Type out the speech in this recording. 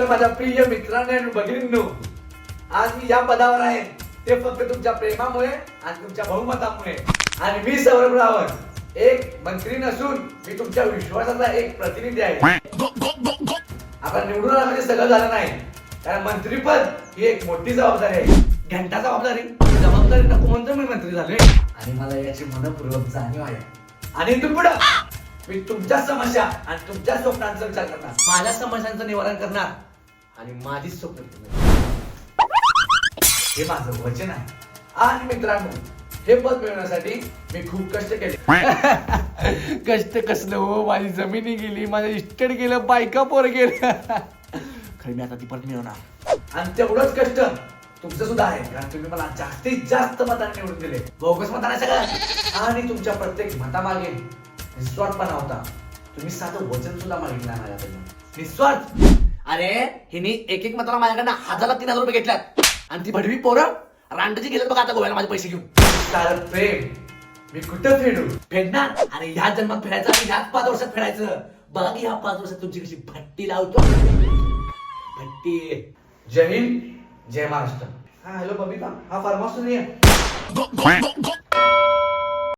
माझ्या प्रिय मित्रांनो आणि भगिनींनो, आज मी या पदावर आहे ते फक्त तुमच्या प्रेमामुळे आणि तुमच्या बहुमतामुळे. आणि मी सौरभ रावत एक मंत्री नसून मी तुमच्या विश्वासाचा एक प्रतिनिधी आहे. आपण निवडून आला म्हणजे सगळं झालं नाही, कारण मंत्रीपद ही एक मोठी जबाबदारी आहे. घंटा जबाबदारी नको म्हणतो मी मंत्री झालोय आणि मला याची मनपूर्वक जाणीव आहे. आणि इथून पुढे मी तुमच्या समस्या आणि तुमच्या स्वप्नांचा विचार करणार, माझ्या समस्यांचं निवारण करणार आणि माझी स्वप्न पूर्ण करणार. हे माझं वचन आहे. आणि मित्रांनो, हे पद मिळवण्यासाठी मी खूप कष्ट केले. कष्ट कसलं हो, माझी जमिनी गेली, माझं इस्टेट गेलं, बायका पोर गेलं. खरं मी आता ती परत मिळवणार. आणि तेवढंच कष्ट तुमचं सुद्धा आहे, कारण तुम्ही मला जास्तीत जास्त मतांनी निवडून दिले. बोगस मतांना सगळं. आणि तुमच्या प्रत्येक मतामागे निस्वार्थपणा होता. तुम्ही साधं वचन सुद्धा मागितलं नाही माझ्याकडनं. निस्वार्थ. अरे हिने एक मताला माझ्याकडनं 1000-3000 रुपये घेतल्यात आणि ती भडवी पोरं रांडची गेल्यात बघा आता गोव्याला माझे पैसे घेऊन. कारण प्रेम मी कुठं फेडू फेडणार, आणि ह्या जन्मात फेडायचं आणि ह्याच 5 वर्षात फेडायचं. बघा की ह्या 5 वर्षात तुमची कशी भट्टी लावतो. भट्टी. जय हिंद, जय महाराष्ट्र. हा हॅलो बबिता, हा फार्म हाऊस नाही आहे.